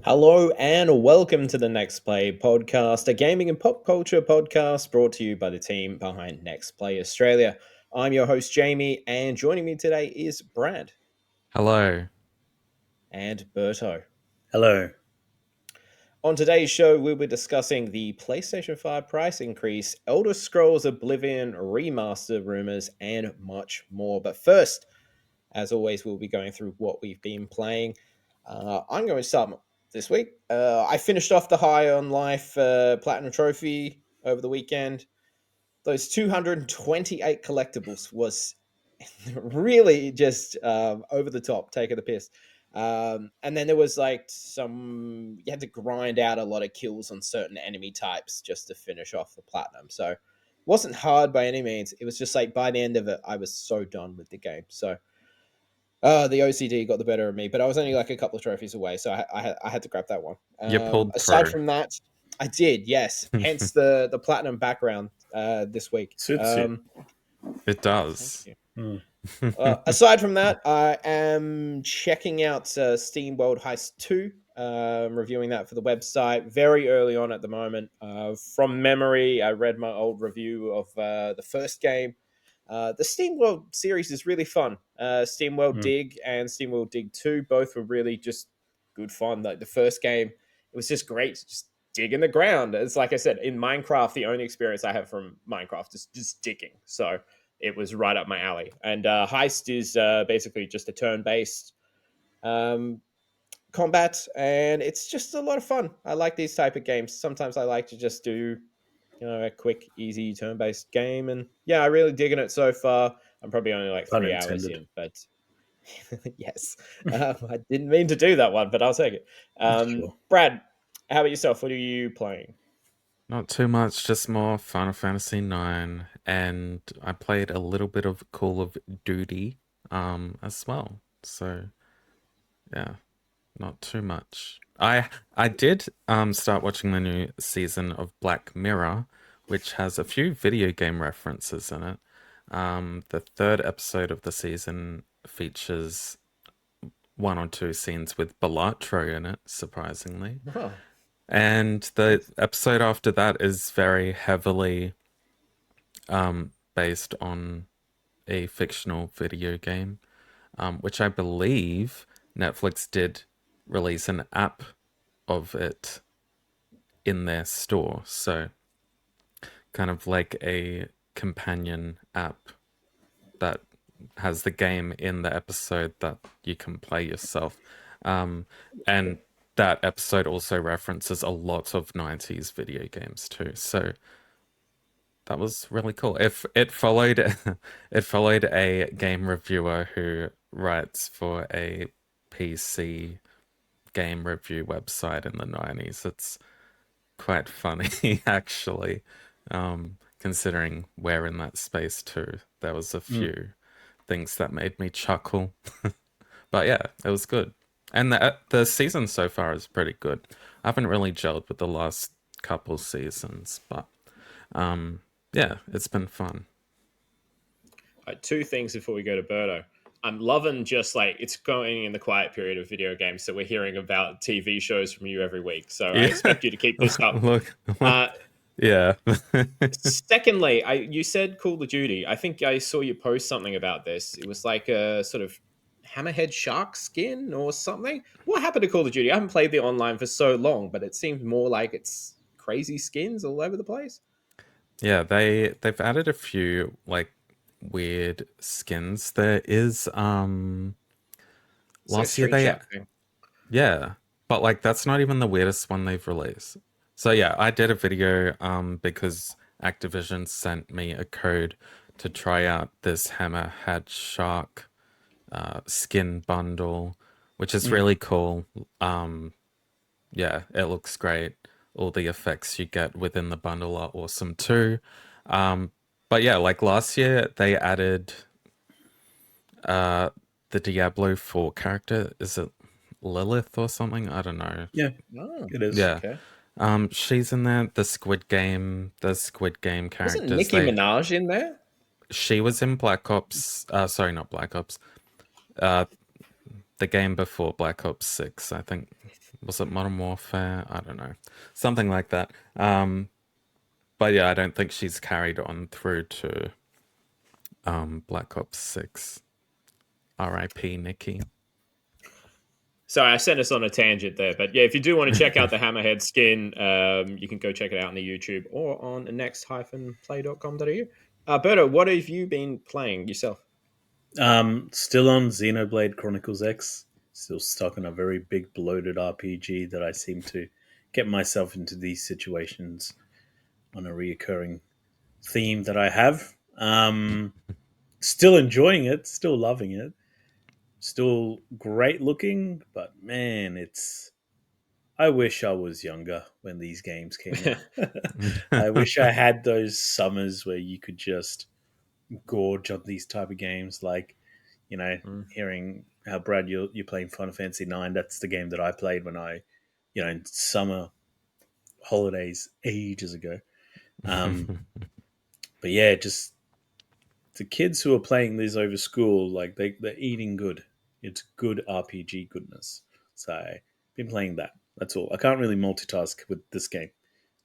Hello and welcome to the NextPlay podcast, a gaming and pop culture podcast brought to you by the team behind NextPlay Australia. I'm your host, Jamie, and joining me today is Brad Hello. and Berto. Hello. On today's show, we'll be discussing the PlayStation 5 price increase, Elder Scrolls Oblivion Remaster rumors, and much more. But first, as always, we'll be going through what we've been playing. I'm going to start this week. I finished off the High on Life Platinum Trophy over the weekend. Those 228 collectibles was really just over the top, taking the piss. And then there was like you had to grind out a lot of kills on certain enemy types just to finish off the platinum. So it wasn't hard by any means. It was just like by the end of it, I was so done with the game. So the OCD got the better of me, but I was only like a couple of trophies away, so I had to grab that one. You pulled Aside through. from that, I did, yes. Hence the platinum background this week. Suits you. It does. Thank you. Aside from that, I am checking out Steam World Heist 2, reviewing that for the website very early on at the moment. From memory, I read my old review of the first game. The Steam World series is really fun. Steam World Dig and Steam World Dig 2 both were really just good fun. Like the first game, it was just great to just dig in the ground. It's like I said, in Minecraft, the only experience I have from Minecraft is just digging. So it was right up my alley. And Heist is basically just a turn-based combat, and it's just a lot of fun. I like these type of games. Sometimes I like to just do a quick, easy turn-based game, and yeah, I really digging it so far. I'm probably only like 3 hours in, but yes, I didn't mean to do that one, but I'll take it. Sure. Brad, how about yourself? What are you playing? Not too much, just more Final Fantasy 9, and I played a little bit of Call of Duty as well. So yeah, not too much. I did start watching the new season of Black Mirror, which has a few video game references in it. The third episode of the season features one or two scenes with Balatro in it, surprisingly. Oh, And the episode after that is very heavily based on a fictional video game, which I believe Netflix did release an app of it in their store. So kind of like a companion app that has the game in the episode that you can play yourself. And that episode also references a lot of 90s video games too. So that was really cool. If it followed it followed a game reviewer who writes for a PC game review website in the 90s. It's quite funny actually. Considering we're in that space too. There was a few things that made me chuckle. But yeah, it was good. And the season so far is pretty good. I haven't really gelled with the last couple seasons, but yeah, it's been fun. two things before we go to Birdo. I'm loving just like it's going in the quiet period of video games, so we're hearing about TV shows from you every week. So I expect you to keep this up. Look, Uh, yeah. Secondly, you said Call of Duty. I think I saw you post something about this. It was like a sort of hammerhead shark skin or something. What happened to Call of Duty? I haven't played the online for so long, but it seems more like it's crazy skins all over the place. Yeah, they've added a few like weird skins. There is It's like a last year street shark thing. yeah, but like that's not even the weirdest one they've released. So yeah, I did a video because Activision sent me a code to try out this hammerhead shark skin bundle, which is really cool. Yeah, it looks great. All the effects you get within the bundle are awesome too. But yeah, like last year they added the Diablo 4 character. Is it Lilith or something? I don't know. Yeah, Oh, it is. Yeah. okay. She's in there. The Squid Game characters. Wasn't Nicki Minaj in there? She was in Black Ops. Sorry, not Black Ops. The the game before Black Ops 6, I think. Was it Modern Warfare? I don't know. Something like that. But yeah, I don't think she's carried on through to Black Ops 6. R.I.P. Nikki. Sorry, I sent us on a tangent there, but yeah, if you do want to check out the Hammerhead skin, you can go check it out on the YouTube or on next-play.com.au. Berto, what have you been playing yourself? Still on Xenoblade Chronicles X. Still stuck in a very big bloated RPG that I seem to get myself into these situations on a reoccurring theme that I have. Still enjoying it, still loving it, still great looking, but man, it's. I wish I was younger when these games came out. I wish I had those summers where you could just gorge on these type of games. Like, Mm. hearing how Brad you're playing Final Fantasy 9. That's the game that I played when in summer holidays ages ago. But yeah, just the kids who are playing these over school, like they're eating good. It's good RPG goodness. So I've been playing that. That's all. I can't really multitask with this game.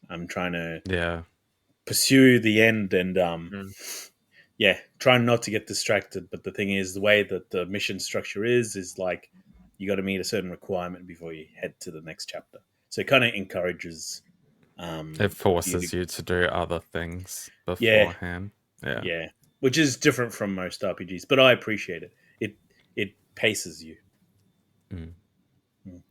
I'm trying to Yeah. pursue the end and Mm. yeah, trying not to get distracted. But the thing is, the way that the mission structure is like you got to meet a certain requirement before you head to the next chapter. So it kind of encourages It you to, forces you to do other things yeah, beforehand. Yeah. yeah, which is different from most RPGs, but I appreciate it. It paces you. Mm. Mm.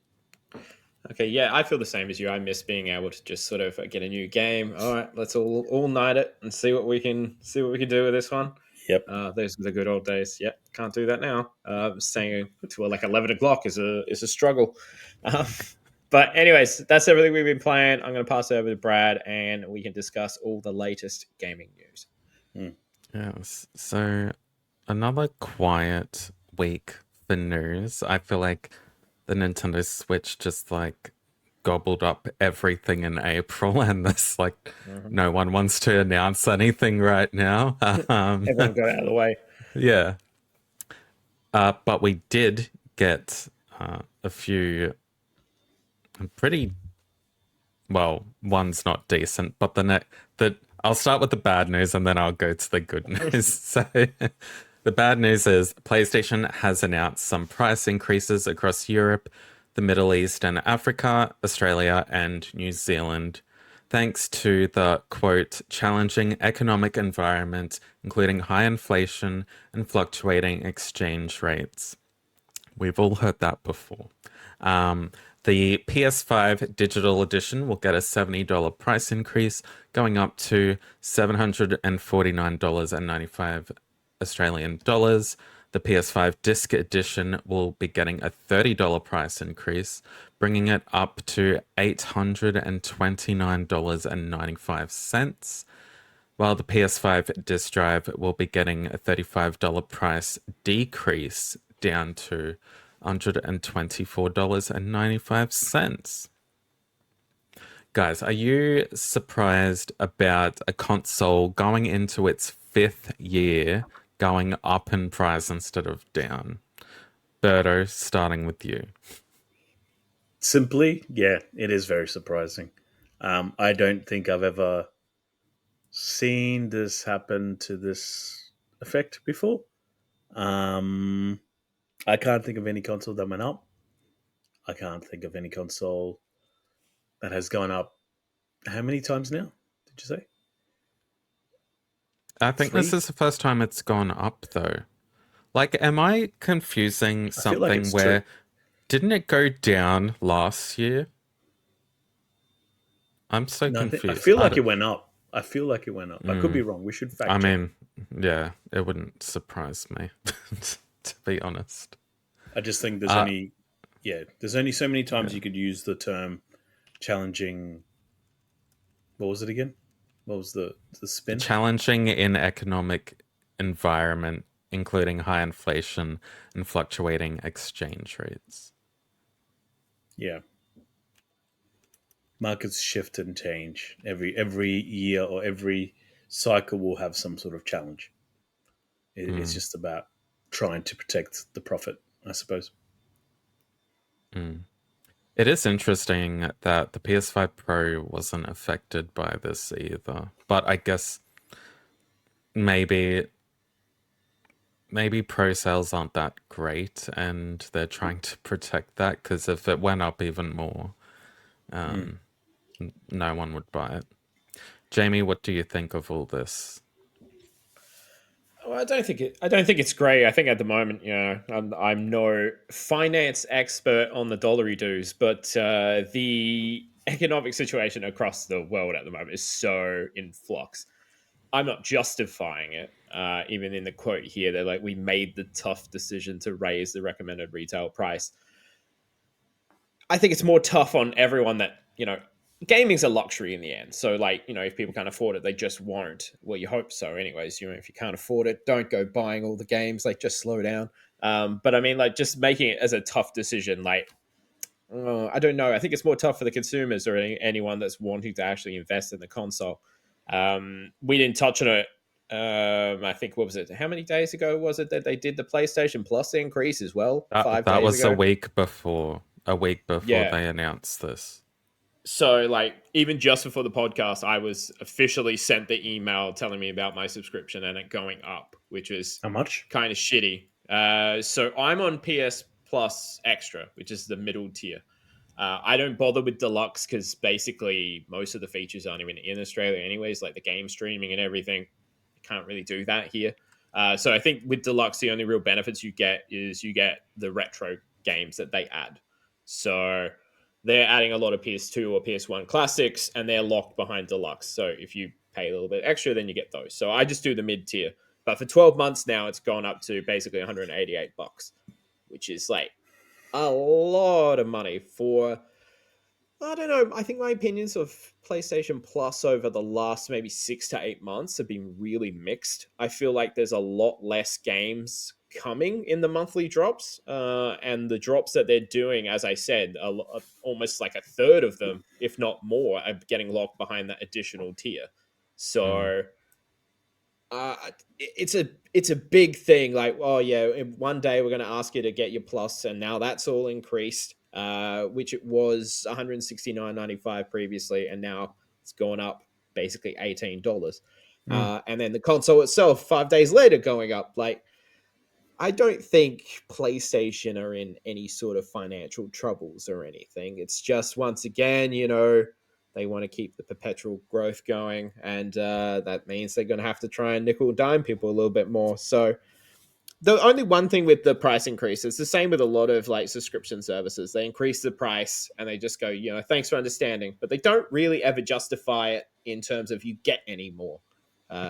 Okay, yeah, I feel the same as you. I miss being able to just sort of get a new game. All right, let's all night it and see what we can do with this one. Yep. Those were the good old days. Yep, can't do that now. Staying to like 11 o'clock is a struggle. Um, but anyways, that's everything we've been playing. I'm going to pass it over to Brad, and we can discuss all the latest gaming news. Mm. Yes. So another quiet week for news. I feel like the Nintendo Switch just like gobbled up everything in April, and this like Mhm. no one wants to announce anything right now. Everyone got out of the way. Yeah. But we did get a few pretty well. One's not decent, but the I'll start with the bad news and then I'll go to the good news. So the bad news is PlayStation has announced some price increases across Europe, the Middle East and Africa, Australia, and New Zealand, thanks to the quote, challenging economic environment, including high inflation and fluctuating exchange rates. We've all heard that before. Um, the PS5 Digital Edition will get a $70 price increase, going up to $749.95 Australian dollars. The PS5 Disc Edition will be getting a $30 price increase, bringing it up to $829.95. While the PS5 Disc Drive will be getting a $35 price decrease down to $124.95. Guys, are you surprised about a console going into its fifth year going up in price instead of down? Birdo, starting with you. Simply, yeah, it is very surprising. I don't think I've ever seen this happen to this effect before. Um, I can't think of any console that went up. I can't think of any console that has gone up. How many times now? Did you say I think this three? is the first time it's gone up, though. Like, am I confusing I feel like something it's two. where didn't it go down last year? I'm so No, I confused. feel like it went up. I feel like it went up. I could be wrong. We should I fact check. mean, yeah, it wouldn't surprise me, to be honest. I just think Uh, there's only so many times yeah. you could use the term challenging. What was it again? What was the spin? Challenging in economic environment, including high inflation and fluctuating exchange rates. Yeah, markets shift and change every year or every cycle will have some sort of challenge. It's Mm. just about trying to protect the profit, I suppose. It is interesting that the PS5 Pro wasn't affected by this either. But I guess maybe Pro sales aren't that great, and they're trying to protect that, because if it went up even more, no one would buy it. Jamie, what do you think of all this? Well, I don't think it's great. I think at the moment, I'm no finance expert on the dollary dues, but the economic situation across the world at the moment is so in flux. I'm not justifying it. Even in the quote here, they're like, "We made the tough decision to raise the recommended retail price." I think it's more tough on everyone that, gaming's a luxury in the end. So, like, if people can't afford it, they just won't. Well, you hope so, anyways. If you can't afford it, don't go buying all the games. Like, just slow down. But I mean, like, just making it as a tough decision, like, I don't know. I think it's more tough for the consumers or anyone that's wanting to actually invest in the console. We didn't touch on it. I think, what was it? How many days ago was it that they did the PlayStation Plus increase as well? That 5 days was ago. a week before Yeah. they announced this. So, like, even just before the podcast, I was officially sent the email telling me about my subscription and it going up, which is How much? kind of shitty. So I'm on PS Plus Extra, which is the middle tier. I don't bother with Deluxe because basically most of the features aren't even in Australia, anyways. Like the game streaming and everything, you can't really do that here. So I think with Deluxe, the only real benefits you get is you get the retro games that they add. So they're adding a lot of PS2 or PS1 classics, and they're locked behind Deluxe. So if you pay a little bit extra, then you get those. So I just do the mid tier. But for 12 months now, it's gone up to basically $188, which is like a lot of money for, I don't know. I think my opinions of PlayStation Plus over the last maybe 6 to 8 months have been really mixed. I feel like there's a lot less games coming in the monthly drops, and the drops that they're doing, as I said, almost like a third of them, if not more, are getting locked behind that additional tier. So uh, it's a big thing. Like, oh yeah, one day we're going to ask you to get your plus, and now that's all increased, which it was 169.95 previously, and now it's gone up basically $18. And then the console itself 5 days later going up. Like, I don't think PlayStation are in any sort of financial troubles or anything. It's just, once again, they want to keep the perpetual growth going, and that means they're going to have to try and nickel and dime people a little bit more. So the only one thing with the price increase, it's the same with a lot of like subscription services. They increase the price and they just go, thanks for understanding, but they don't really ever justify it in terms of you get any more.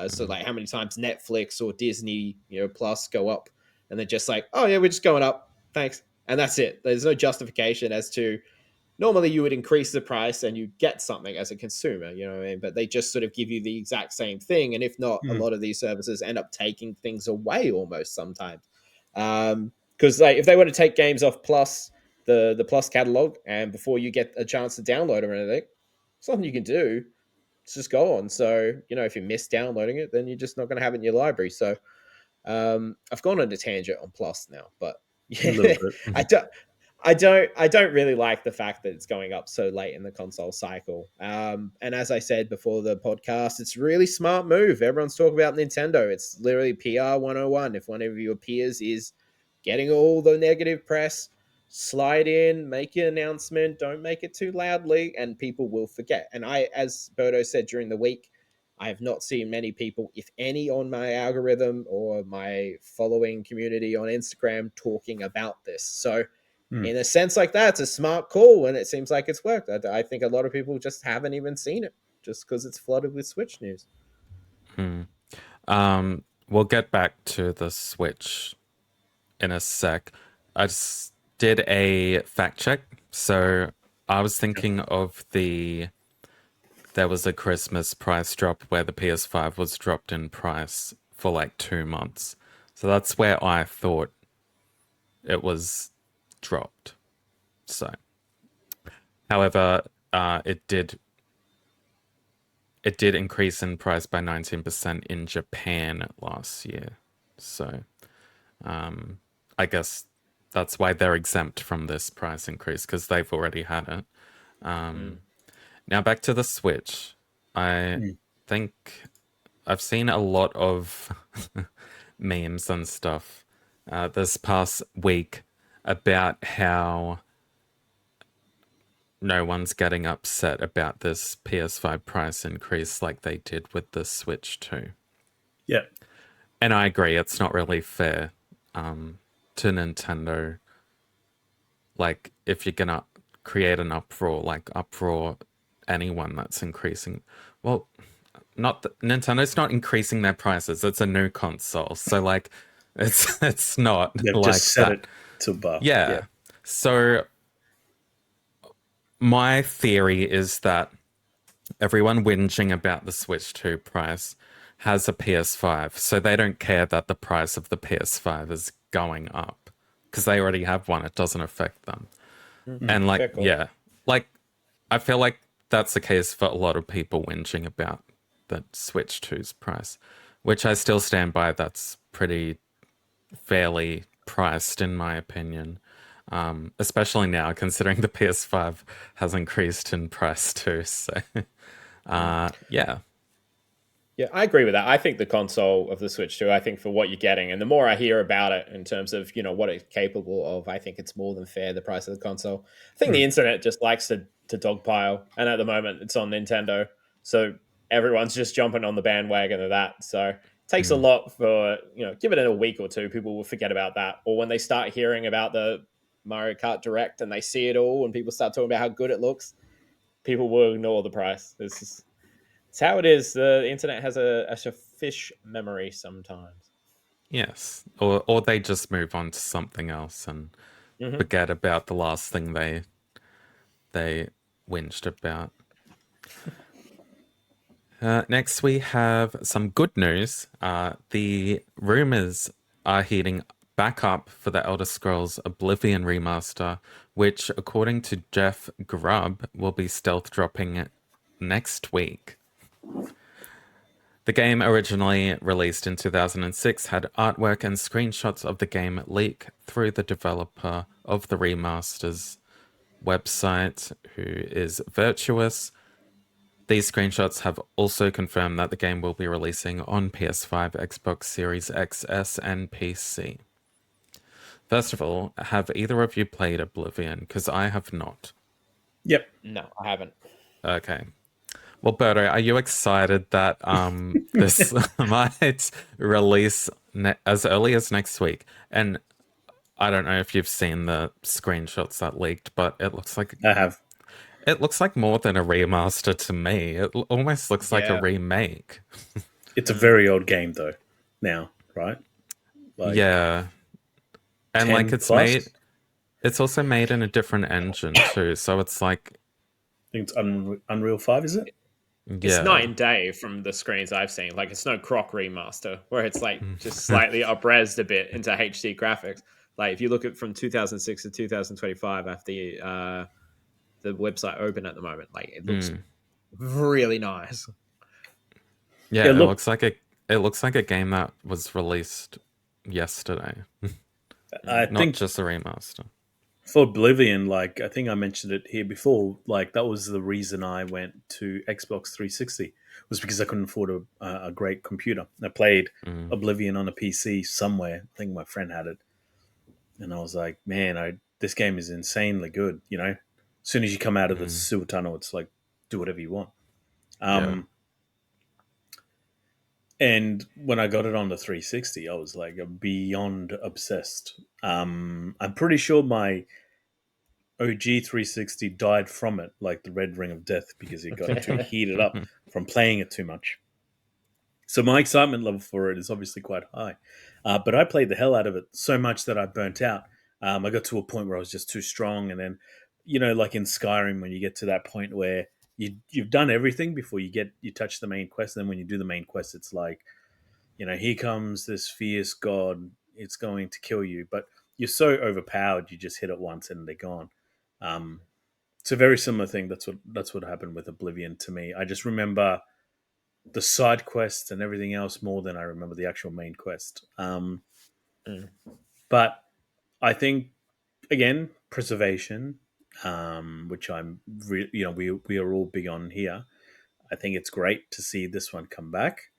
So like how many times Netflix or Disney, Plus go up, and they're just like, oh yeah, we're just going up, thanks, and that's it. There's no justification as to, normally you would increase the price and you get something as a consumer, you know what I mean? But they just sort of give you the exact same thing. And if not, a lot of these services end up taking things away almost sometimes. Because like if they want to take games off Plus, the Plus catalog, and before you get a chance to download or anything, it's nothing you can do. It's just gone. So, if you miss downloading it, then you're just not going to have it in your library. So I've gone on a tangent on Plus now, but A yeah, little bit. I don't really like the fact that it's going up so late in the console cycle. And as I said before the podcast, it's a really smart move. Everyone's talking about Nintendo. It's literally PR 101. If one of your peers is getting all the negative press, slide in, make your announcement, don't make it too loudly, and people will forget. And as Berto said during the week, I have not seen many people, if any, on my algorithm or my following community on Instagram talking about this. So, in a sense like that, it's a smart call, and it seems like it's worked. I think a lot of people just haven't even seen it just because it's flooded with Switch news. We'll get back to the Switch in a sec. I just did a fact check. So I was thinking of there was a Christmas price drop where the PS5 was dropped in price for like 2 months. So that's where I thought it was dropped. So, however, it did increase in price by 19% in Japan last year. So, I guess that's why they're exempt from this price increase, because they've already had it. Now back to the Switch. I think I've seen a lot of memes and stuff this past week about how no one's getting upset about this PS5 price increase like they did with the Switch 2. Yeah. And I agree, it's not really fair to Nintendo. Like, if you're gonna create an uproar, like uproar anyone that's increasing. Well, Nintendo's not increasing their prices. It's a new console, so like, it's not They've like just set that. it to bar. Yeah. So my theory is that everyone whinging about the Switch 2 price has a PS5, so they don't care that the price of the PS5 is going up because they already have one. It doesn't affect them. And like, Fair call. yeah, like I feel like that's the case for a lot of people whinging about the Switch 2's price, which I still stand by. That's pretty fairly priced, in my opinion. Especially now, considering the PS5 has increased in price too. So, yeah. Yeah, I agree with that. I think the console of the Switch 2, I think for what you're getting, and the more I hear about it in terms of, what it's capable of, I think it's more than fair, the price of the console. I think the internet just likes to dogpile, and at the moment it's on Nintendo. So everyone's just jumping on the bandwagon of that. So it takes a lot for, give it in a week or two, people will forget about that. Or when they start hearing about the Mario Kart Direct and they see it all and people start talking about how good it looks, people will ignore the price. It's how it is. The internet has a fish memory sometimes. Yes. Or they just move on to something else and forget about the last thing they whinged about. Next, we have some good news. The rumors are heating back up for the Elder Scrolls Oblivion Remaster, which, according to Jeff Grubb, will be stealth dropping next week. The game, originally released in 2006, had artwork and screenshots of the game leak through the developer of the remaster's website, who is Virtuous. These screenshots have also confirmed that the game will be releasing on PS5, Xbox Series XS, and PC. First of all, have either of you played Oblivion? Because I have not. Yep. No, I haven't. Okay. Well, Berto, are you excited that this might release as early as next week? And I don't know if you've seen the screenshots that leaked, but it looks like I have. it looks like more than a remaster to me. It almost looks like a Yeah. remake. It's a very old game, though, now, right? Like Yeah. And 10 like plus? it's also made in a different engine too. So it's like, I think it's Unreal 5, is it? It's night yeah. and day from the screens I've seen. Like, it's no Croc remaster where it's like just slightly upresed a bit into HD graphics. Like, if you look at from 2006 to 2025 after the website open at the moment, like it looks really nice. Yeah, Yeah, look, it looks like a game that was released yesterday. I Not think just a remaster. for Oblivion, like I think I mentioned it here before, like that was the reason I went to Xbox 360 was because I couldn't afford a great computer. I played Oblivion on a PC somewhere. I think my friend had it, and I was like, man, this game is insanely good. As soon as you come out of the sewer tunnel, it's like do whatever you want. Yeah. And when I got it on the 360, I was like beyond obsessed. I'm pretty sure my OG 360 died from it, like the red ring of death, because it got too heated up from playing it too much. So my excitement level for it is obviously quite high. But I played the hell out of it so much that I burnt out. I got to a point where I was just too strong. And then, like in Skyrim, when you get to that point where you've done everything before you touch the main quest. And then when you do the main quest, it's like, here comes this fierce god. It's going to kill you. But you're so overpowered, you just hit it once and they're gone. It's a very similar thing. That's what happened with Oblivion to me. I just remember the side quests and everything else more than I remember the actual main quest. But I think again, preservation, which we are all big on here. I think it's great to see this one come back.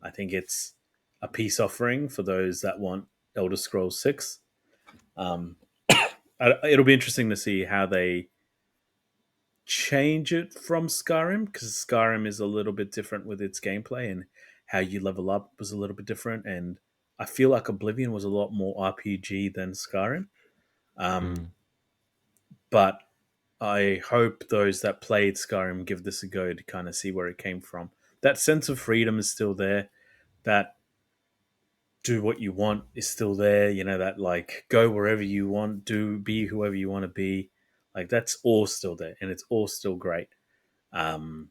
I think it's a peace offering for those that want Elder Scrolls 6. Um, it'll be interesting to see how they change it from Skyrim, because Skyrim is a little bit different with its gameplay, and how you level up was a little bit different. And I feel like Oblivion was a lot more RPG than Skyrim. Mm. But I hope those that played Skyrim give this a go to kind of see where it came from. That sense of freedom is still there. That do what you want is still there. You know, that like go wherever you want, do be whoever you want to be. Like that's all still there, and it's all still great. Um,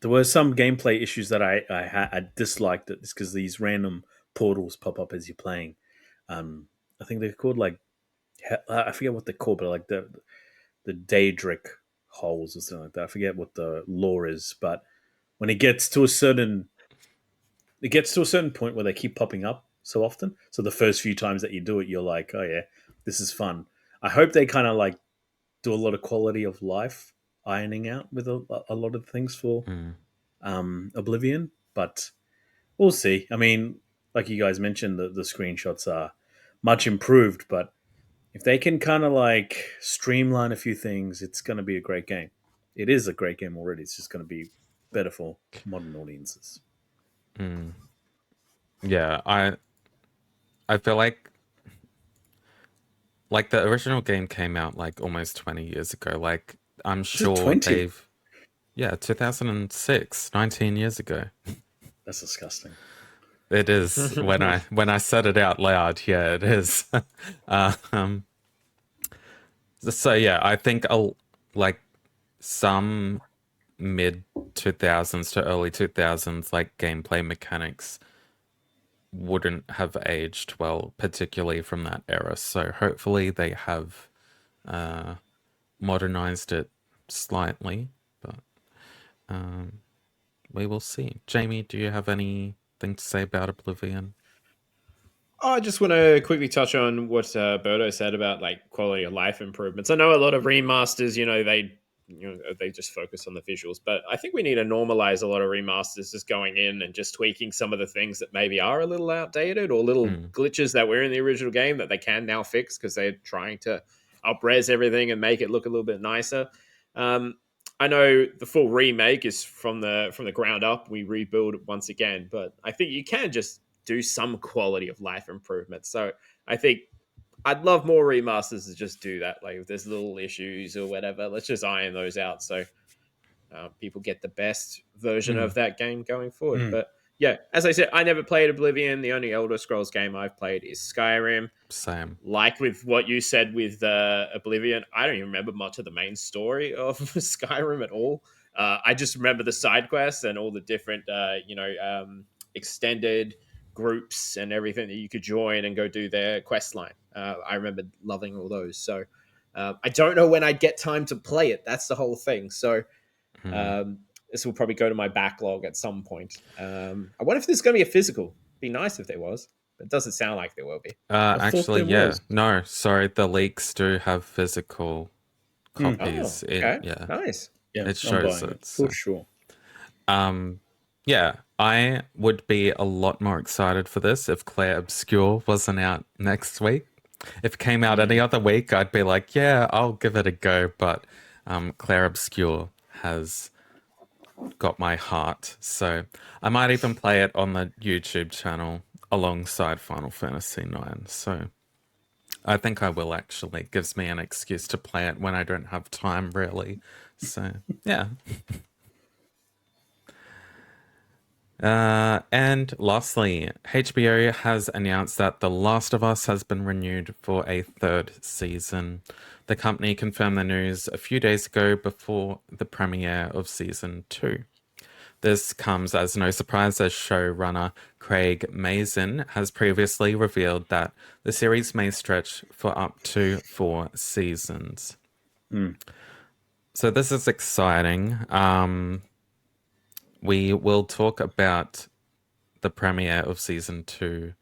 there were some gameplay issues that I disliked it, because these random portals pop up as you're playing. I think they're called like I forget what they're called, but like the Daedric holes or something like that. I forget what the lore is, but when it gets to a certain point where they keep popping up so often. So the first few times that you do it, you're like, oh yeah, this is fun. I hope they kind of like do a lot of quality of life ironing out with a lot of things for Mm. Oblivion, but we'll see. I mean, like you guys mentioned, the screenshots are much improved, but if they can kind of like streamline a few things, it's going to be a great game. It is a great game already. It's just going to be better for modern audiences. Mm. Yeah, I feel like the original game came out like almost 20 years ago. Like I'm Is it sure 20? they've 2006, 19 years ago. That's disgusting. It is when I said it out loud. Yeah, it is. um, so yeah, I think like some mid 2000s to early 2000s like gameplay mechanics wouldn't have aged well, particularly from that era. So hopefully they have modernized it slightly, but we will see. Jamie, do you have anything to say about Oblivion? I just want to quickly touch on what Berto said about like quality of life improvements. I know a lot of remasters, they just focus on the visuals, but I think we need to normalize a lot of remasters just going in and just tweaking some of the things that maybe are a little outdated or little Mm, glitches that were in the original game that they can now fix because they're trying to up-res everything and make it look a little bit nicer. Um, I know the full remake is from the ground up. We rebuild it once again, but I think you can just do some quality of life improvement. So I think I'd love more remasters to just do that. Like if there's little issues or whatever, let's just iron those out so people get the best version of mm, that game going forward. Mm. But yeah, as I said, I never played Oblivion. The only Elder Scrolls game I've played is Skyrim. same. Like with what you said with Oblivion, I don't even remember much of the main story of Skyrim at all. I just remember the side quests and all the different, extended groups and everything that you could join and go do their quest line. I remember loving all those. So I don't know when I'd get time to play it. That's the whole thing. So Mm. this will probably go to my backlog at some point. I wonder if there's going to be a physical. Be nice if there was, but it doesn't sound like there will be. I thought Actually, there yeah. was. No, sorry, the leaks do have physical Hmm. Oh, copies. It okay, yeah, nice. Yeah, it I'm shows buying it it. for So. sure. Yeah, I would be a lot more excited for this if Claire Obscure wasn't out next week. If it came out any other week, I'd be like, yeah, I'll give it a go. But Claire Obscure has got my heart. So I might even play it on the YouTube channel alongside Final Fantasy IX. So I think I will actually. It gives me an excuse to play it when I don't have time, really. So, yeah. And lastly, HBO has announced that The Last of Us has been renewed for a third season. The company confirmed the news a few days ago before the premiere of season 2. This comes as no surprise as showrunner Craig Mazin has previously revealed that the series may stretch for up to 4 seasons. Mm. So this is exciting. We will talk about the premiere of season 2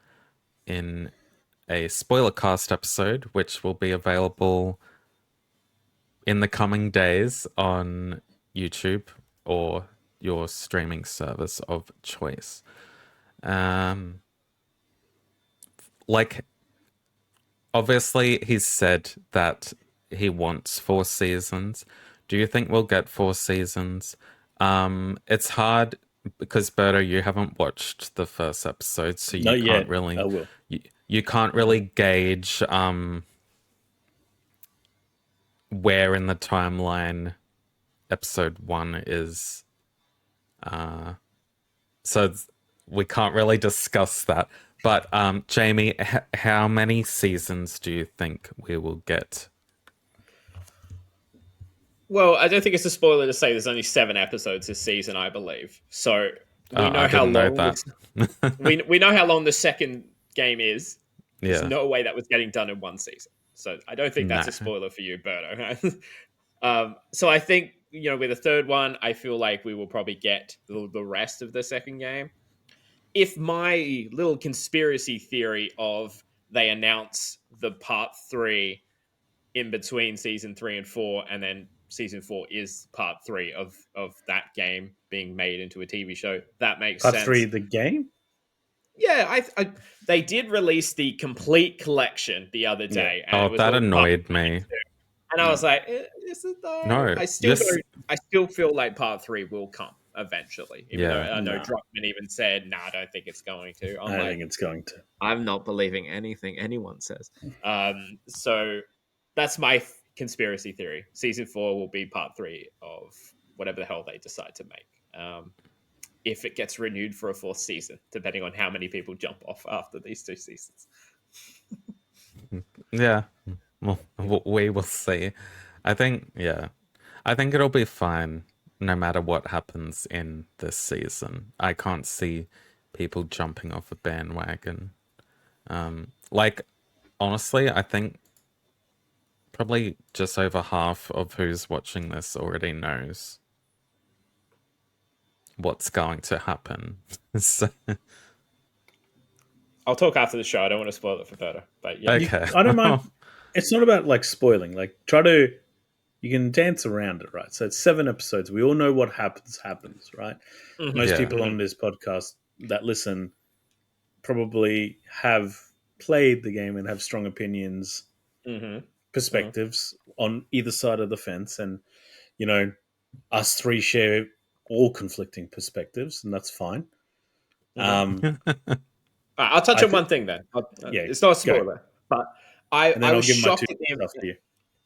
in a spoiler cast episode, which will be available in the coming days on YouTube or your streaming service of choice. Like, obviously, he's said that he wants 4 seasons. Do you think we'll get 4 seasons? It's hard because Berto, you haven't watched the first episode, so you Not can't yet. really I will. you can't really gauge where in the timeline episode 1 is. So we can't really discuss that. But Jamie, how many seasons do you think we will get? Well, I don't think it's a spoiler to say there's only 7 episodes this season, I believe. So we know I how didn't know long that. we know how long the second game is. There's Yeah. no way that was getting done in one season. So I don't think that's No. a spoiler for you, Berto. So I think, with the third one, I feel like we will probably get the rest of the second game. If my little conspiracy theory of they announce the part 3 in between season 3 and 4, and then season 4 is part 3 of that game being made into a TV show, that makes Part sense. 3, the game? Yeah, they did release the complete collection the other day, and it was that all annoyed part 1 and me. 2. And I was like, is it though? No, I still feel like part 3 will come eventually, even though Yeah. I know No. Druckmann even said, "No, I don't think it's going to." I don't think it's going to. I'm not believing anything anyone says. So that's my conspiracy theory. Season 4 will be part 3 of whatever the hell they decide to make. If it gets renewed for a 4th season, depending on how many people jump off after these 2 seasons. Yeah. Well, we will see. I think it'll be fine no matter what happens in this season. I can't see people jumping off a bandwagon. Honestly, I think probably just over half of who's watching this already knows what's going to happen. So, I'll talk after the show. I don't want to spoil it for Berto, but yeah. okay. I don't mind. It's not about like spoiling. Like, you can dance around it, right? So it's 7 episodes. We all know what happens, right? Mhm. Most Yeah. people on this podcast that listen probably have played the game and have strong opinions, perspectives on either side of the fence. And, us 3 share all conflicting perspectives, and that's fine. I'll touch on one thing then. Yeah, it's not a go. spoiler, but And then I I'll was give my shocked 2 at the after you.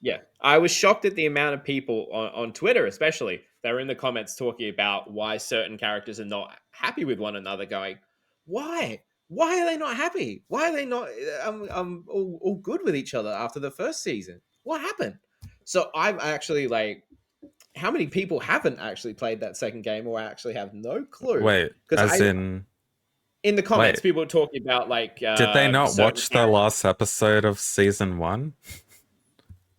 Yeah, I was shocked at the amount of people on Twitter, especially, that were in the comments talking about why certain characters are not happy with one another. Going, why? Why are they not happy? Why are they not all good with each other after the first season? What happened? So I'm actually like, how many people haven't actually played that second game or actually have no clue? Wait, Because in the comments, wait, people were talking about like, did they not certain watch the last episode of season 1?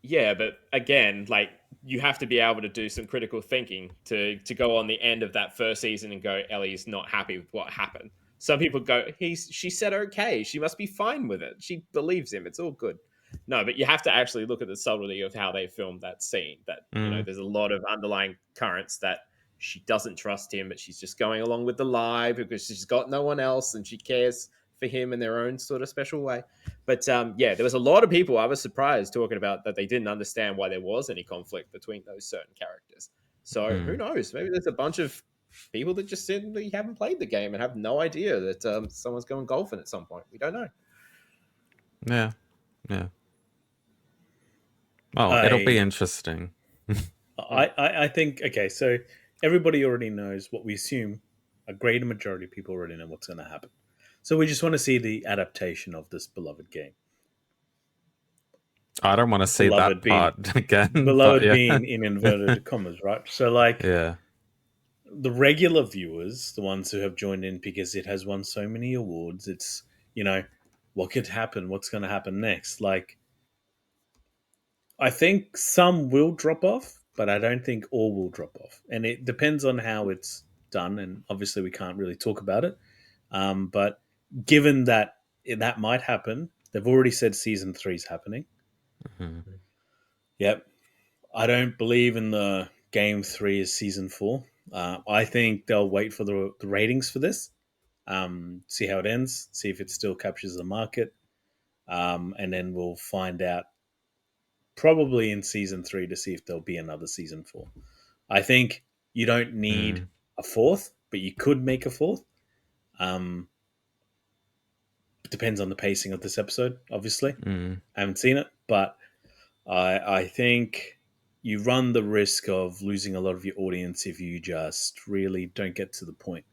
Yeah, but again, like, you have to be able to do some critical thinking to go on the end of that first season and go, Ellie's not happy with what happened. Some people go, she said okay, she must be fine with it. She believes him. It's all good. No, but you have to actually look at the subtlety of how they filmed that scene. That there's a lot of underlying currents that she doesn't trust him, but she's just going along with the lie because she's got no one else and she cares for him in their own sort of special way. But there was a lot of people, I was surprised, talking about that they didn't understand why there was any conflict between those certain characters. So who knows? Maybe there's a bunch of people that just simply haven't played the game and have no idea that someone's going golfing at some point. We don't know. Yeah. Well, it'll be interesting. I think, okay, so everybody already knows what we assume. A greater majority of people already know what's going to happen. So we just want to see the adaptation of this beloved game. I don't want to see that part again. Beloved being in inverted commas, right? So, like, the regular viewers, the ones who have joined in because it has won so many awards, it's, what could happen? What's going to happen next? Like, I think some will drop off, but I don't think all will drop off. And it depends on how it's done. And obviously, we can't really talk about it. But given that might happen, They've already said season 3 is happening. Mhm. Yep. I don't believe in the game 3 is season 4. I think they'll wait for the ratings for this, see how it ends, see if it still captures the market, and then we'll find out probably in season 3 to see if there'll be another season 4. I think you don't need a fourth, but you could make a fourth. It depends on the pacing of this episode, obviously. I haven't seen it, but I think you run the risk of losing a lot of your audience if you just really don't get to the point.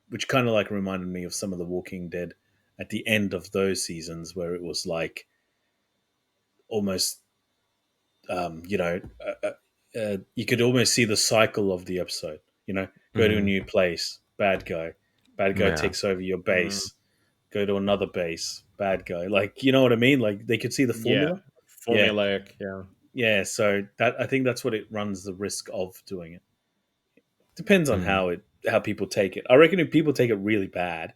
Which kind of like reminded me of some of The Walking Dead at the end of those seasons, where it was like almost, you could almost see the cycle of the episode. Go to a new place, bad guy Yeah. takes over your base. Go to another base, bad guy. Like, you know what I mean? Like, they could see the formula. Formulaic. Yeah. Yeah, so that I think that's what it runs the risk of doing it. Depends on how people take it. I reckon if people take it really bad,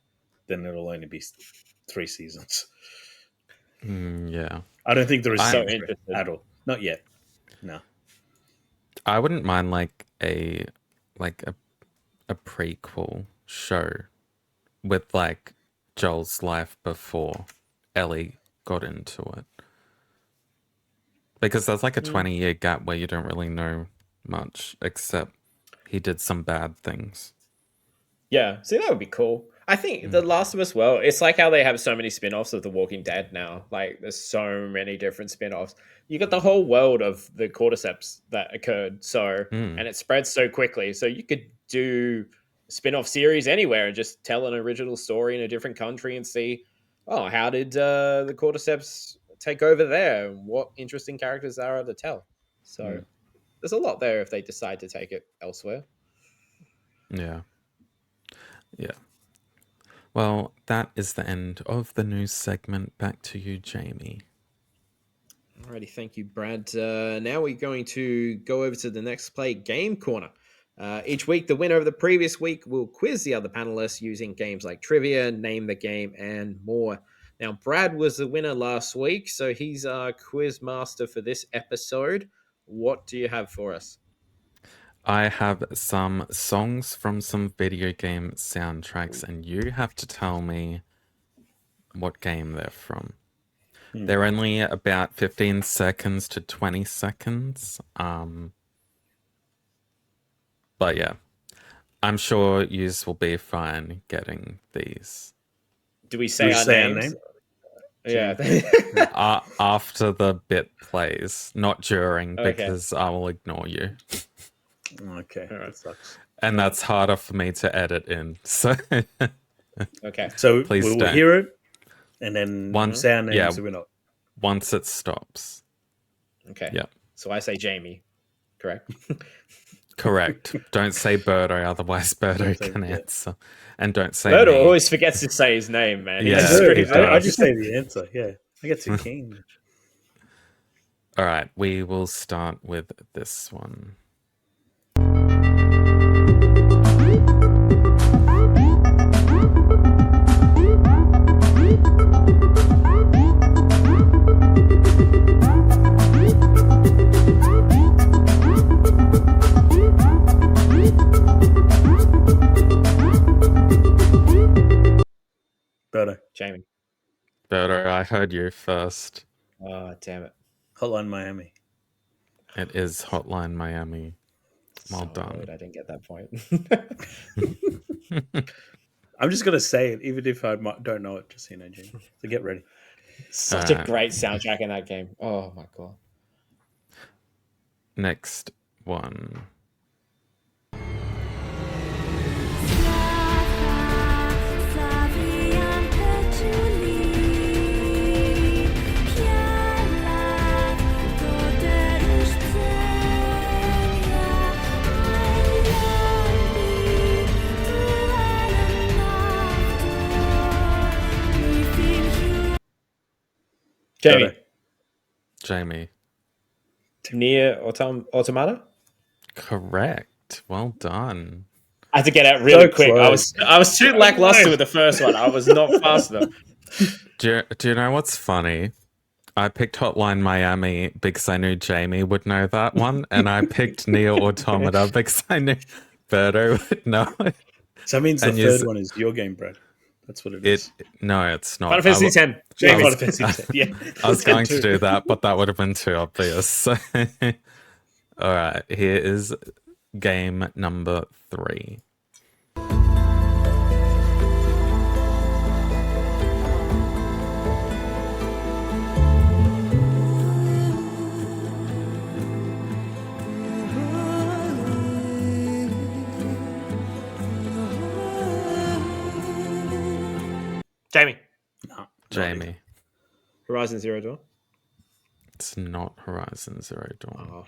then it'll only be 3 seasons. Yeah. I don't think there is So season 3 interested. at all. Not yet. No. I wouldn't mind like a prequel show with like Joel's life before Ellie got into it. Because there's like a 20-year gap where you don't really know much, except he did some bad things. Yeah, see, that would be cool. I think The Last of Us, well, it's like how they have so many spin-offs of The Walking Dead now. Like, there's so many different spin-offs. You got the whole world of the cordyceps that occurred, and it spreads so quickly. So you could do a spin-off series anywhere and just tell an original story in a different country and see, how did the cordyceps take over there? And what interesting characters there are to tell. So there's a lot there if they decide to take it elsewhere. Yeah. Yeah. Well, that is the end of the news segment. Back to you, Jamie. Alrighty, thank you, Brad. Now we're going to go over to the NextPlay Game Corner. Each week, the winner of the previous week will quiz the other panelists using games like trivia, name the game, and more. Now, Brad was the winner last week, so he's our quiz master for this episode. What do you have for us? I have some songs from some video game soundtracks, and you have to tell me what game they're from. They're only about 15 seconds to 20 seconds. But yeah, I'm sure yous will be fine getting these. Do we say our names? Yeah. After the bit plays, not during, Okay. because I will ignore you. Okay. All right. That sucks. And that's harder for me to edit in. So Okay. So Please we'll don't. hear it, and then Once- say our names yeah. so we're not. once it stops. Okay. Yeah. So I say Jamie, correct? Correct. Don't say Birdo, otherwise Birdo say- can yeah. answer. And don't say Birdo me. always forgets to say his name, man. He Yeah, just he screams does. out. I just say the answer. Yeah, I get too keen. All right, we will start with this one. Better. Jamie. Birdo, I heard you first. Oh, damn it. Hotline Miami. It is Hotline Miami. Well So done. annoyed I didn't get that point. I'm just gonna say it, even if I don't know it. Just so you know, Jane. So get ready. Such a great soundtrack in that game. Oh my god. Next one. Jamie. Better. Jamie. Near Automata? Correct. Well done. I had to get out really So quick. close. I was too lackluster with the first one. I was not fast enough. Do you know what's funny? I picked Hotline Miami because I knew Jamie would know that one, and I picked Neo Automata because I knew Birdo would know it. So that means the And third one is your game, Brad. That's what it is. No, it's not. Final Fantasy X. I Jamie. was, Final Fantasy X, yeah. I was going to 10-2. do that, but that would have been too obvious. So, all right, here is game number 3. Jamie. No, Jamie. Horizon Zero Dawn. It's not Horizon Zero Dawn. Oh,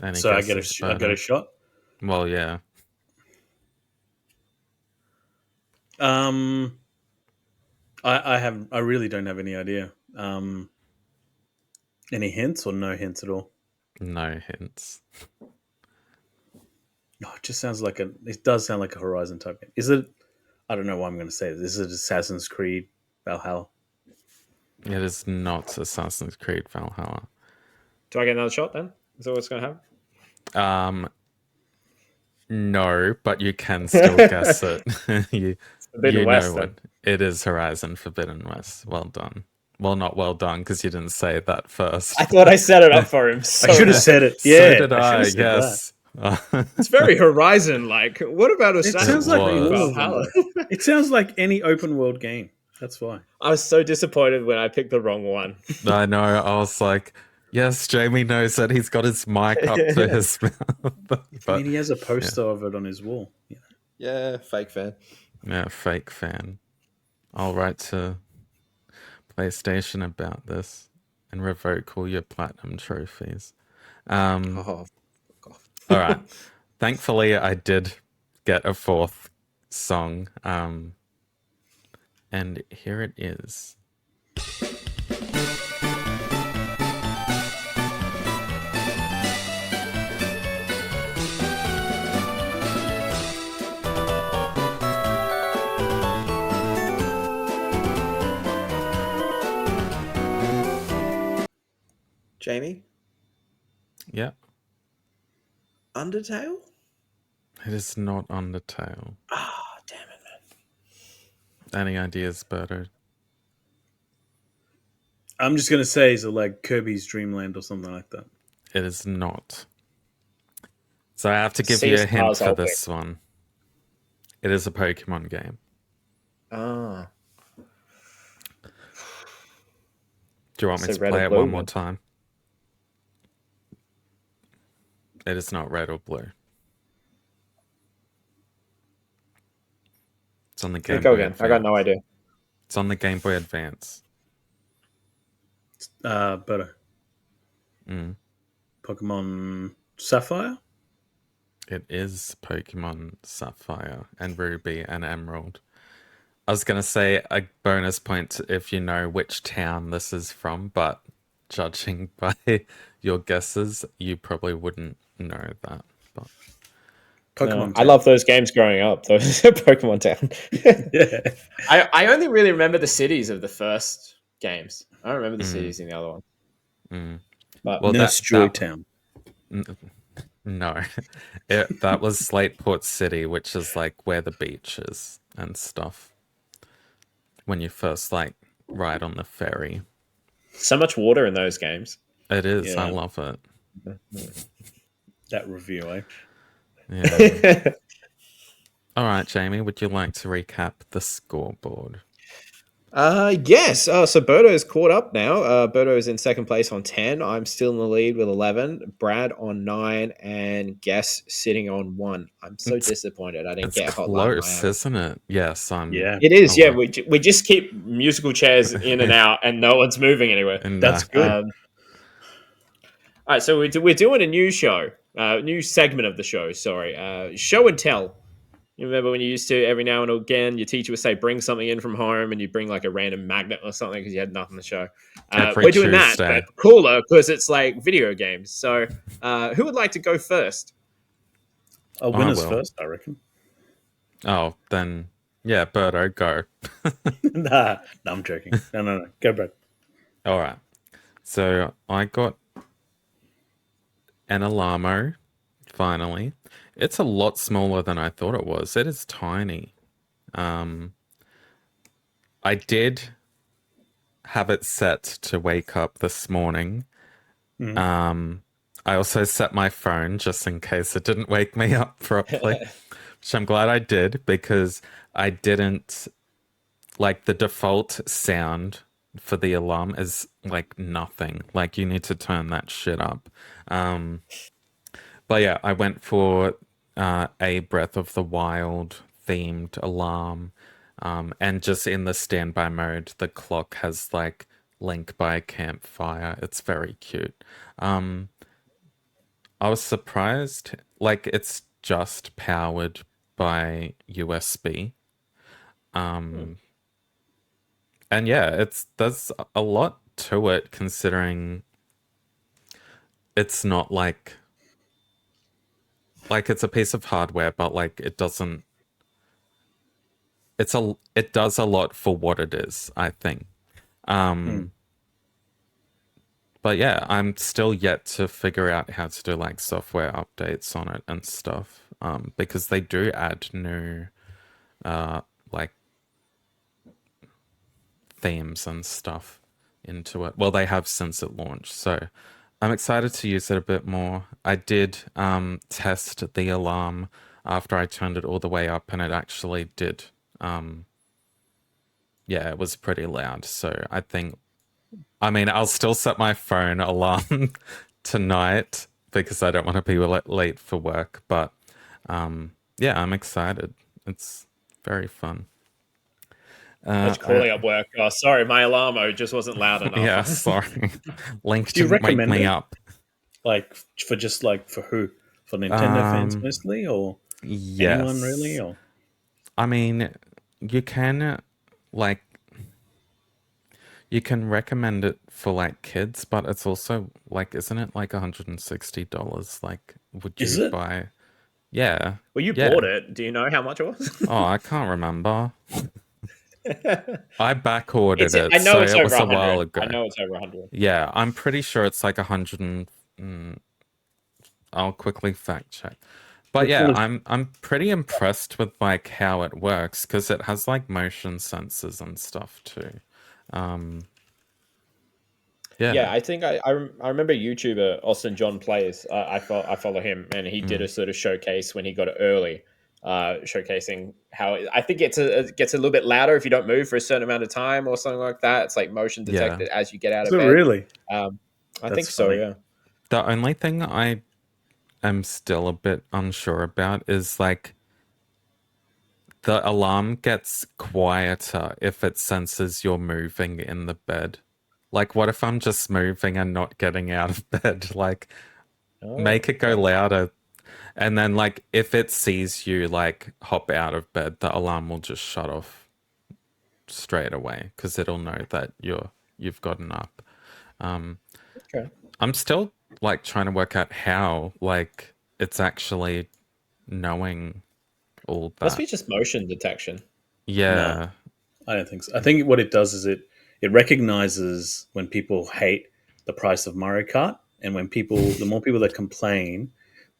Any So I get guesses, a Birdo? shot. Well, yeah. I really don't have any idea. Any hints or no hints at all? No hints. No, it just sounds like it does sound like a Horizon type game. Is it? I don't know why I'm going to say this. Is it Assassin's Creed Valhalla? It is not Assassin's Creed Valhalla. do I get another shot then? Is that what's going to happen? No, but you can still guess it. you Forbidden West, know what it is. Horizon Forbidden West. Well done. Well, not well done because you didn't say that first. I thought I set it up for him. So I should have said it. So Yeah, did I. should've said that. Yes. it's very Horizon-like. What about Assassin's sounds like Creed all of them, Valhalla? It sounds like any open world game. That's why. I was so disappointed when I picked the wrong one. I know. I was like, yes, Jamie knows that he's got his mic up to his mouth. I mean, he has a poster of it on his wall. You know? Yeah, fake fan. Yeah, fake fan. I'll write to PlayStation about this and revoke all your platinum trophies. Oh, fuck off. All right. Thankfully, I did get a 4th song. And here it is. Jamie? Yeah. Undertale? It is not Undertale. Ah, damn it, man. Any ideas, Birdo? I'm just gonna say, is it like Kirby's Dream Land or something like that? It is not. So I have to give Sea you a Stars hint for Ultimate. this one. It is a Pokemon game. Ah. Do you want me So to red play or it blue one more then? time? It is not red or blue. It's on the Game Go Boy again. I got no Advance. idea. It's on the Game Boy Advance. But Pokemon Sapphire. It is Pokemon Sapphire and Ruby and Emerald. I was going to say a bonus point if you know which town this is from, but judging by your guesses, you probably wouldn't know that. But Pokemon. I love those games growing up. Those Pokemon Town. Yeah. I only really remember the cities of the first games. I don't remember the cities in the other one. But well, Nurse Joy Town. No, that was Slateport City, which is like where the beach is and stuff. When you first like ride on the ferry, so much water in those games. it is. Yeah. I love it. That review, eh? Yeah. All right, Jamie, would you like to recap the scoreboard? Yes. So Birdo's caught up now. Birdo's in second place on 10. I'm still in the lead with 11. Brad on 9, and Guess sitting on 1. I'm so disappointed I didn't It's get Hotline close, Miami. isn't it? Yes, I'm. Yeah. It is. Yeah, aware. we just keep musical chairs in and out, and no one's moving anywhere. And That's good. All right, so we're doing a new show, new segment of the show. Sorry, show and tell. You remember when you used to every now and again, your teacher would say, "Bring something in from home," and you bring like a random magnet or something because you had nothing to show. Every We're doing that, Tuesday. but cooler because it's like video games. So, who would like to go first? Winners will. first, I reckon. Oh, then yeah, Birdo, go. Nah, no, I'm joking. No. Go, Brad. All right. So I got an Alamo finally. It's a lot smaller than I thought it was. It is tiny. I did have it set to wake up this morning. Mhm. I also set my phone just in case it didn't wake me up properly, which I'm glad I did because I didn't like the default sound for the alarm is like nothing. Like you need to turn that shit up. But yeah, I went for a Breath of the Wild themed alarm. And just in the standby mode, the clock has like Link by a campfire. It's very cute. I was surprised, like it's just powered by USB. And yeah, there's a lot to it considering it's not like it's a piece of hardware, but like it does a lot for what it is, I think. Mm. But yeah, I'm still yet to figure out how to do like software updates on it and stuff. Because they do add new like themes and stuff into it. Well, they have since it launched, so I'm excited to use it a bit more. I did test the alarm after I turned it all the way up, and it actually did. Yeah, it was pretty loud. So I think, I mean, I'll still set my phone alarm tonight because I don't want to be late for work. But yeah, I'm excited. It's very fun. Much calling up work. Oh, sorry, my alarmo just wasn't loud enough. Yeah, sorry. Link Do you didn't wake recommend me it? up. Like for just like for who? For Nintendo fans Um, mostly, or anyone really? yes. Or I mean, you can like you can recommend it for like kids, but it's also like, isn't it like $160? Like, would is you it? buy? Yeah, Well, you bought yeah. it. Do you know how much it was? Oh, I can't remember. I back ordered It's. it, I know so it's it over was a a while hundred. I ago. know it's over 100. Yeah, I'm pretty sure it's like 100 and I'll quickly fact check. But What yeah, quality? I'm pretty impressed with like how it works because it has like motion sensors and stuff too. Um, Yeah, yeah. I think I remember YouTuber Austin John Plays. I follow him, and he did Mm, a sort of showcase when he got it early, showcasing how I think it gets a little bit louder if you don't move for a certain amount of time or something like that. It's like motion yeah. detected as you get out Is of it bed. really? I That's think so. funny. Yeah. The only thing I am still a bit unsure about is like the alarm gets quieter if it senses you're moving in the bed. Like, what if I'm just moving and not getting out of bed? Like, Oh, make it go okay. louder. And then, like, if it sees you, like, hop out of bed, the alarm will just shut off straight away because it'll know that you've gotten up. Okay. I'm still, like, trying to work out how, like, it's actually knowing all Must that. be just motion detection. No, Yeah. I don't think so. I think what it does is it recognizes when people hate the price of Mario Kart, and the more people that complain,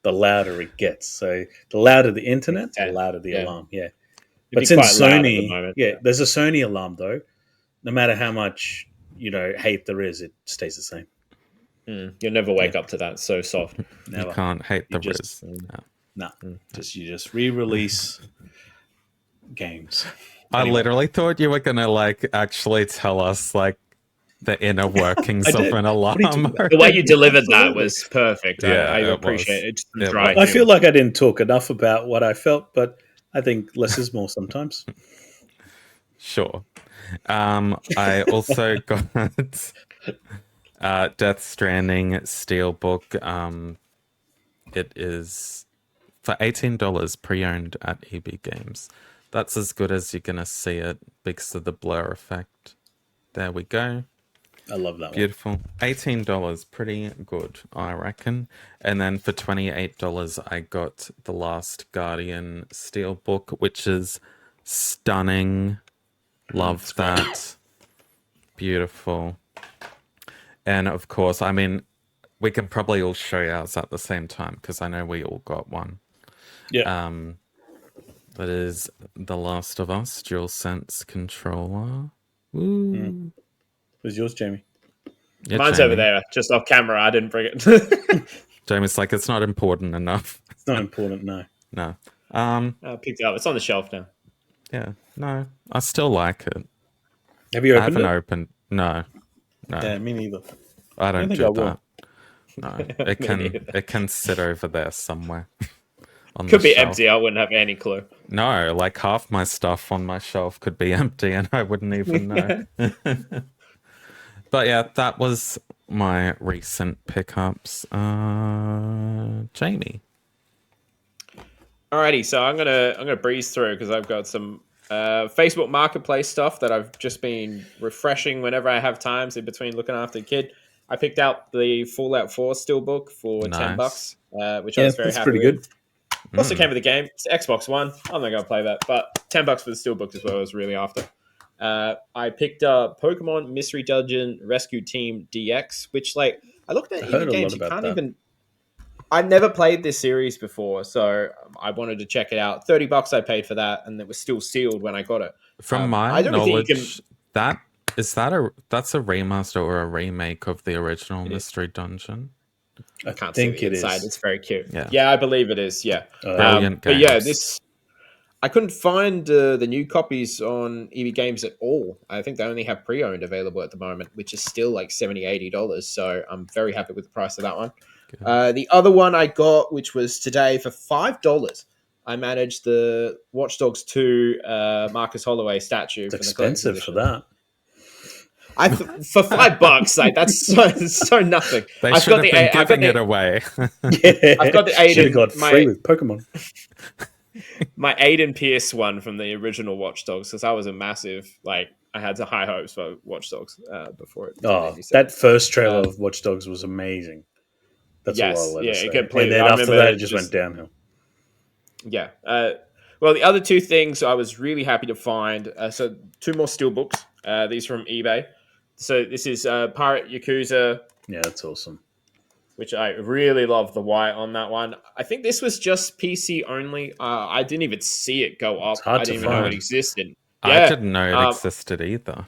the louder it gets. So the louder the Makes internet, the sense. louder the Yeah, alarm. Yeah, it'd but be since quite loud at the Sony, moment. yeah, there's a Sony alarm though. No matter how much hate there is, it stays the same. You'll never Yeah, wake up to that. It's so soft. You never. can't hate You the just Riz. Mm, Yeah. nah. mm. Just you just re-release games. I Anyway, literally thought you were gonna like actually tell us like the inner I workings of did. an What are you talking alarm. about? The way you delivered that Absolutely. was perfect. I Yeah, it appreciate was. it. Just some It dry I was. feel humor. like I didn't talk enough about what I felt, but I think less is more sometimes. Sure. I also got Death Stranding Steelbook. It is for $18 pre-owned at EB Games. That's as good as you're gonna see it because of the blur effect. There we go. I love that one. Beautiful. $18, pretty good, I reckon. And then for $28, I got The Last Guardian Steelbook, which is stunning. Love that. Beautiful. And of course, I mean, we can probably all show ours at the same time because I know we all got one. Yeah. That is The Last of Us DualSense controller. Woo. Who's yours, Jamie? Yeah, Mine's Jamie. over there, just off camera. I didn't bring it. Jamie's like, it's not important enough. It's not important, no. No. I picked it up. It's on the shelf now. Yeah. No. I still like it. Have you I opened haven't it? opened. No. No. Yeah, me neither. I don't think do I will. that. No. It Me can neither. it can sit over there somewhere. On Could the be shelf. empty. I wouldn't have any clue. No, like half my stuff on my shelf could be empty and I wouldn't even know. But yeah, that was my recent pickups. Jamie. Alrighty, so I'm gonna breeze through because I've got some Facebook Marketplace stuff that I've just been refreshing whenever I have times in between looking after the kid. I picked out the Fallout 4 Steelbook for Nice. $10, which I was very that's happy pretty with. good. Also came with the game. It's Xbox One. I'm not gonna play that, but $10 for the Steelbook is what I was really after. I picked up Pokemon Mystery Dungeon Rescue Team DX, which like I looked at I heard EV a games. lot You about can't that. even. I've never played this series before, so I wanted to check it out. $30 I paid for that, and it was still sealed when I got it. From my I don't think you can. knowledge, that's a remaster or a remake of the original Mystery Dungeon. I Can't see think the it inside. is. It's very cute. Yeah. Yeah, I believe it is. Yeah, Brilliant but yeah, games. this I couldn't find the new copies on EV Games at all. I think they only have pre-owned available at the moment, which is still like $70, $80. So I'm very happy with the price of that one. The other one I got, which was today for $5, I managed the Watch Dogs 2 Marcus Holloway statue. It's from the collector's expensive for edition. that. For $5, like that's so nothing. They I've should got have the been I've got giving the, it away. I've got the Aiden. Should have got free with Pokemon. My Aiden Pierce one from the original Watch Dogs, because I was a massive like I had high hopes for Watch Dogs before it. Oh, made me sad. that first trailer of Watch Dogs was amazing. That's all I'll ever say. completely. And then I after remember that, it just went downhill. Yeah. Well, the other two things I was really happy to find. So two more steelbooks. These from eBay. So this is Pirate Yakuza, Yeah, that's awesome. which I really love the white on that one. I think this was just PC only. I didn't even see it go up. It's hard I to didn't even know it find. existed. I didn't know it existed either.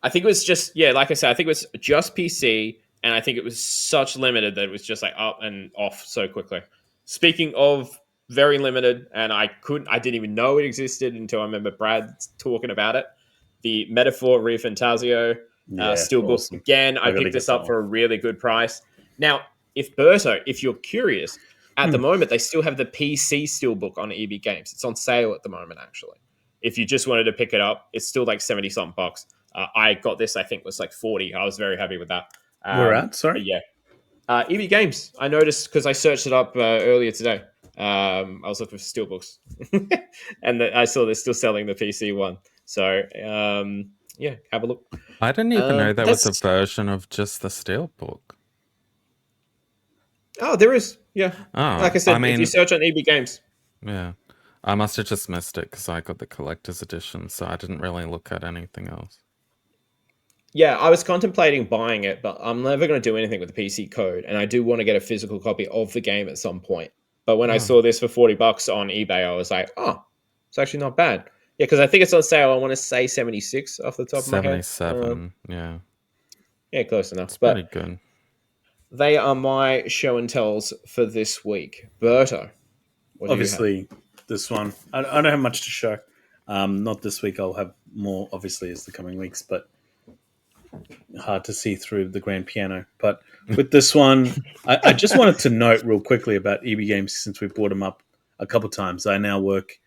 I think it was just like I said, I think it was just PC, and I think it was such limited that it was just like up and off so quickly. Speaking of very limited, and I didn't even know it existed until I remember Brad talking about it. The Metaphor Refantasio steelbook. Awesome. Again, I gotta picked get this that up one. for a really good price. Now, if you're curious, at the moment they still have the PC steelbook on EB Games. It's on sale at the moment, actually. If you just wanted to pick it up, it's still like 70 something bucks. I got this, I think, was like 40. I was very happy with that. We're at, sorry? But yeah. EB Games. I noticed because I searched it up earlier today. I was looking for steelbooks. And I saw they're still selling the PC one. So, yeah, have a look. I didn't even know there was a version of just the Steelbook. Oh, there is. Yeah. Oh, like I said, I mean, if you search on EB Games. Yeah. I must have just missed it because I got the collector's edition, so I didn't really look at anything else. Yeah, I was contemplating buying it, but I'm never going to do anything with the PC code, and I do want to get a physical copy of the game at some point. But when I saw this for $40 on eBay, I was like, oh, it's actually not bad. Yeah, because I think it's on sale. I want to say 76 off the top of my head. 77, yeah. Yeah, close enough. It's But pretty good. they are my show and tells for this week. Berto, what do Obviously, this one, I don't have much to show. Not this week. I'll have more, obviously, as the coming weeks, but hard to see through the grand piano. But with this one, I just wanted to note real quickly about EB Games, since we brought them up a couple of times. I now work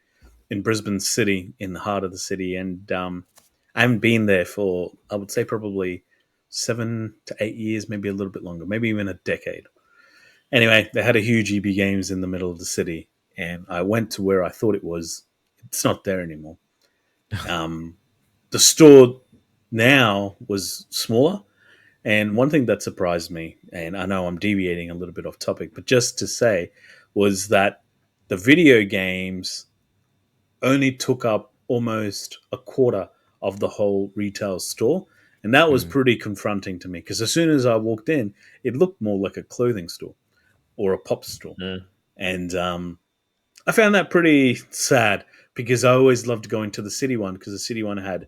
in Brisbane City, in the heart of the city, and I haven't been there for, I would say, probably 7 to 8 years, maybe a little bit longer, maybe even a decade. Anyway, they had a huge EB Games in the middle of the city, and I went to where I thought it was. It's not there anymore. The store now was smaller. And one thing that surprised me, and I know I'm deviating a little bit off topic, but just to say, was that the video games only took up almost a quarter of the whole retail store. And that was Mm. pretty confronting to me because as soon as I walked in, it looked more like a clothing store or a pop store. Mm. And I found that pretty sad because I always loved going to the city one because the city one had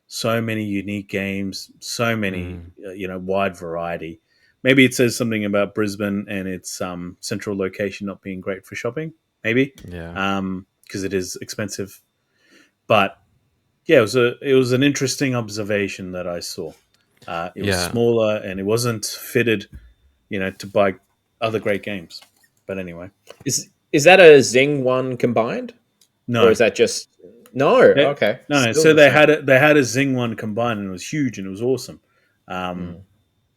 so many unique games, so many, Mm. wide variety. Maybe it says something about Brisbane and its central location not being great for shopping. Maybe Yeah. because it is expensive. But yeah, it was an interesting observation that I saw. It was Yeah. smaller and it wasn't fitted, to buy other great games. But anyway, Is that a Zing one combined, or no, is that just no? Okay, no. still So the they same. had a Zing one combined and it was huge and it was awesome. Mm.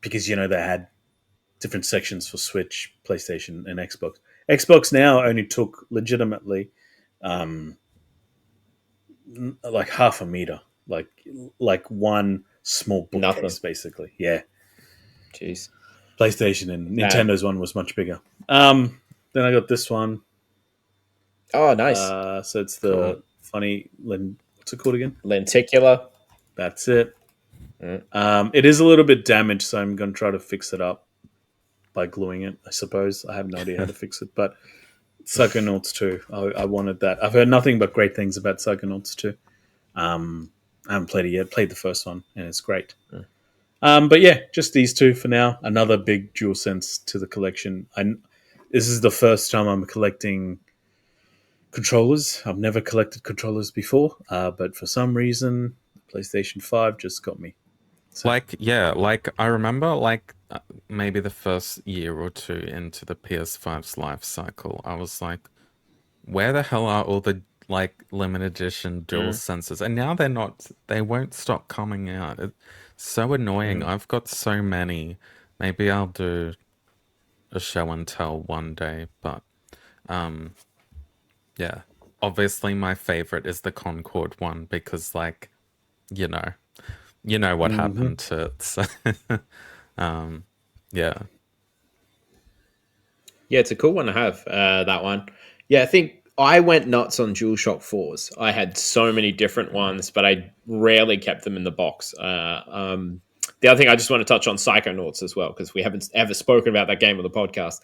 Because they had different sections for Switch, PlayStation, and Xbox. Xbox now only took legitimately like half a meter, like one small Nothing. bookcase, basically. Yeah, Jeez. PlayStation and That. Nintendo's one was much bigger. Then I got this one. Oh, nice. So it's Cool. the funny. What's it called again? Lenticular. That's it. Mm. It is a little bit damaged, so I'm going to try to fix it up by gluing it. I suppose I have no idea how to fix it, but Psychonauts 2. I wanted that. I've heard nothing but great things about Psychonauts 2. I haven't played it yet. Played the first one, and it's great. Mm. But yeah, just these two for now. Another big DualSense to the collection. This is the first time I'm collecting controllers. I've never collected controllers before, but for some reason, PlayStation 5 just got me. So, Like I remember, maybe the first year or two into the PS5's life cycle, I was like, where the hell are all the limited edition dual Mm. sensors? And now they won't stop coming out. It's so annoying. Mm. I've got so many. Maybe I'll do a show and tell one day, but yeah. Obviously my favorite is the Concord one because you know, what mhm. happened to it. So yeah. Yeah, it's a cool one to have. That one. Yeah, I think I went nuts on DualShock 4s. I had so many different ones, but I rarely kept them in the box. The other thing I just want to touch on Psychonauts as well, because we haven't ever spoken about that game on the podcast.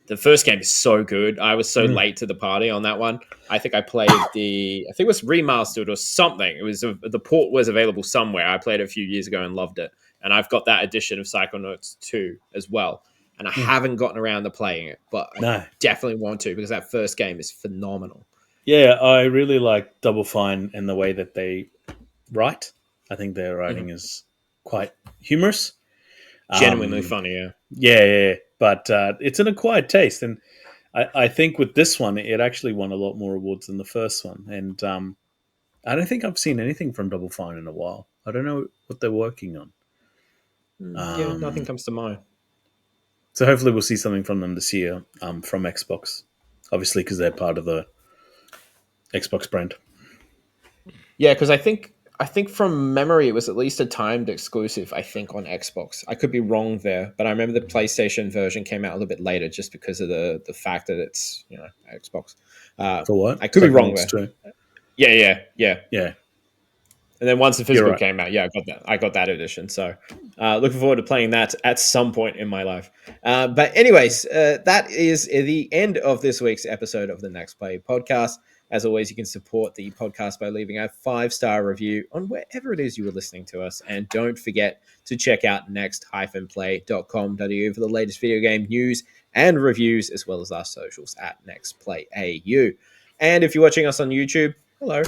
The first game is so good. I was so Mm. late to the party on that one. I think I played I think it was remastered or something. It was the port was available somewhere. I played it a few years ago and loved it. And I've got that edition of Psychonauts 2 as well, and I Mm. haven't gotten around to playing it, but I No. definitely want to because that first game is phenomenal. Yeah, I really like Double Fine and the way that they write. I think their Mhm. writing is quite humorous. Genuinely Um, funny, yeah. yeah, but it's an acquired taste, and I think with this one, it actually won a lot more awards than the first one. And I don't think I've seen anything from Double Fine in a while. I don't know what they're working on. Yeah, nothing Um, comes to mind. so hopefully, we'll see something from them this year from Xbox, obviously because they're part of the Xbox brand. Yeah, because I think from memory it was at least a timed exclusive. I think on Xbox. I could be wrong there, but I remember the PlayStation version came out a little bit later, just because of the fact that it's Xbox. For what? I could be wrong Psychonauts there. 2. Yeah. Yeah, And then once the you're physical right. came out, yeah, I got that edition. So looking forward to playing that at some point in my life. But anyways, that is the end of this week's episode of the Next Play podcast. As always, you can support the podcast by leaving a 5-star review on wherever it is you are listening to us. And don't forget to check out next-play.com.au for the latest video game news and reviews, as well as our socials at NextPlayAU. And if you're watching us on YouTube, hello.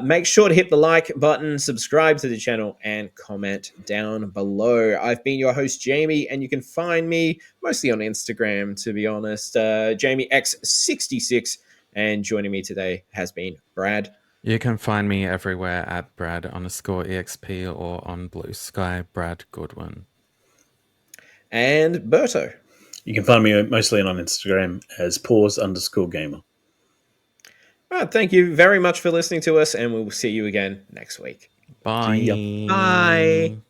Make sure to hit the like button, subscribe to the channel, and comment down below. I've been your host, Jamie, and you can find me mostly on Instagram, to be honest, JamieX66. And joining me today has been Brad. You can find me everywhere at Brad_EXP or on Blue Sky, Brad Goodwin. And Berto. You can find me mostly on Instagram as pause_gamer. All right, thank you very much for listening to us, and we'll see you again next week. Bye. See ya. Bye.